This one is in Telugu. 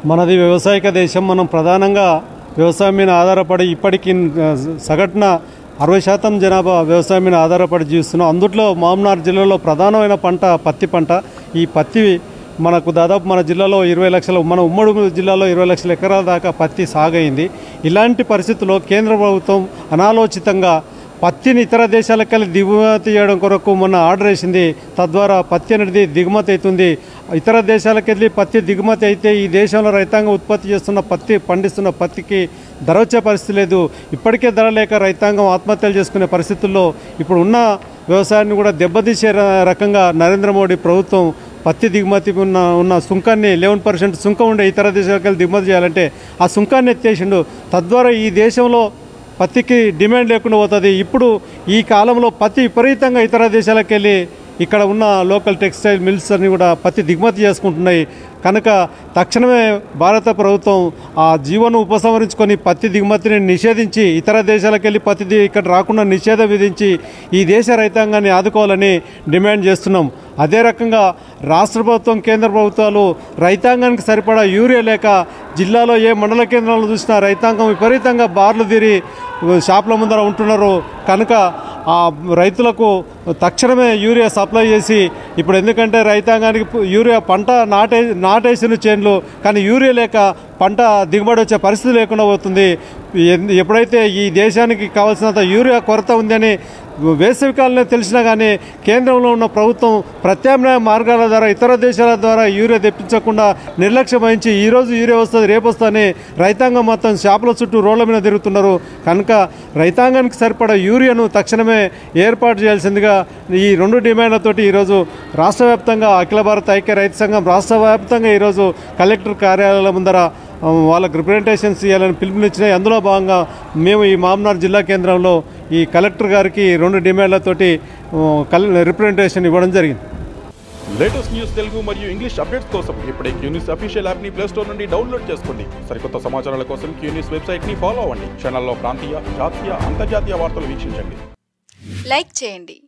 మనది వ్యవసాయక దేశం. మనం ప్రధానంగా వ్యవసాయం మీద ఆధారపడి ఇప్పటికీ సగటున 60% జనాభా వ్యవసాయం మీద ఆధారపడి జీవిస్తున్నాం. అందుట్లో మామ్నార్ జిల్లాలో ప్రధానమైన పంట పత్తి పంట. ఈ పత్తి మనకు దాదాపు మన జిల్లాలో 20 లక్షల, మన ఉమ్మడి జిల్లాలో 20 లక్షల ఎకరాల దాకా పత్తి సాగైంది. ఇలాంటి పరిస్థితుల్లో కేంద్ర ప్రభుత్వం అనాలోచితంగా పత్తిని ఇతర దేశాలకెళ్ళి దిగుమతి చేయడం కొరకు మొన్న ఆర్డర్ వేసింది. తద్వారా పత్తి అనేది దిగుమతి అవుతుంది. ఇతర దేశాలకెళ్ళి పత్తి దిగుమతి అయితే ఈ దేశంలో రైతాంగం ఉత్పత్తి చేస్తున్న పండిస్తున్న పత్తికి ధర వచ్చే పరిస్థితి లేదు. ఇప్పటికే ధర లేక రైతాంగం ఆత్మహత్యలు చేసుకునే పరిస్థితుల్లో ఇప్పుడు ఉన్న వ్యవసాయాన్ని కూడా దెబ్బతీసే రకంగా నరేంద్ర మోడీ ప్రభుత్వం పత్తి దిగుమతి ఉన్న సుంకాన్ని 11% సుంకం ఉండే ఇతర దేశాలకు దిగుమతి చేయాలంటే ఆ సుంకాన్ని ఎత్తేసిండు. తద్వారా ఈ దేశంలో పత్తికి డిమాండ్ లేకుండా పోతుంది. ఇప్పుడు ఈ కాలంలో పత్తి విపరీతంగా ఇతర దేశాలకు వెళ్ళి ఇక్కడ ఉన్న లోకల్ టెక్స్టైల్ మిల్స్ అన్ని కూడా పత్తి దిగుమతి చేసుకుంటున్నాయి. కనుక తక్షణమే భారత ప్రభుత్వం ఆ జీవోను ఉపసంహరించుకొని పత్తి దిగుమతిని నిషేధించి ఇతర దేశాలకు వెళ్ళి పత్తి ఇక్కడ రాకుండా నిషేధం విధించి ఈ దేశ రైతాంగాన్ని ఆదుకోవాలని డిమాండ్ చేస్తున్నాం. అదే రకంగా రాష్ట్ర ప్రభుత్వం, కేంద్ర ప్రభుత్వాలు రైతాంగానికి సరిపడా యూరియా లేక జిల్లాలో ఏ మండల కేంద్రాలను చూసినా రైతాంగం విపరీతంగా బార్లు తీరి షాపుల ముందర ఉంటున్నారు. కనుక ఆ రైతులకు తక్షణమే యూరియా సప్లై చేసి, ఇప్పుడు ఎందుకంటే రైతాంగానికి యూరియా పంట నాటేసిన చేన్లు కానీ యూరియా లేక పంట దిగుబడి వచ్చే పరిస్థితి లేకుండా పోతుంది. ఎప్పుడైతే ఈ దేశానికి కావాల్సినంత యూరియా కొరత ఉందని వేసవికాలంలో తెలిసినా కానీ కేంద్రంలో ఉన్న ప్రభుత్వం ప్రత్యామ్నాయ మార్గాల ద్వారా ఇతర దేశాల ద్వారా యూరియా తెప్పించకుండా నిర్లక్ష్యం వహించి ఈరోజు యూరియా వస్తుంది రేపు వస్తుందని రైతాంగం మొత్తం షాపుల చుట్టూ రోడ్ల మీద తిరుగుతున్నారు. కనుక రైతాంగానికి సరిపడా యూరియాను తక్షణమే ఏర్పాటు చేయాల్సిందిగా ఈ 2 డిమాండ్లతోటి ఈరోజు రాష్ట్ర వ్యాప్తంగా అఖిల భారత ఐక్య రైతు సంఘం రాష్ట్ర వ్యాప్తంగా ఈరోజు కలెక్టర్ కార్యాలయాల ముందర వాళ్ళకు రిప్రజెంటేషన్స్ ఇవ్వాలని పిలుపునిచ్చినాయి. అందులో భాగంగా మేము ఈ మామ్నార్ జిల్లా కేంద్రంలో ఈ కలెక్టర్ గారికి 2 డిమాండ్లతోటి రిప్రజెంటేషన్ ఇవ్వడం జరిగింది. లేటెస్ట్ న్యూస్ తెలుగు మరియు ఇంగ్లీష్ అప్డేట్స్ కోసం ఇప్పుడే క్యూన్యూస్ అఫీషియల్ యాప్ని ప్లే స్టోర్ నుండి డౌన్లోడ్ చేసుకోండి. సరికొత్త సమాచారాల కోసం క్యూన్యూస్ వెబ్సైట్ని ఫాలో అవ్వండి. ఛానల్లో ప్రాంతీయ, జాతీయ, అంతర్జాతీయ వార్తలు వీక్షించండి. లైక్ చేయండి.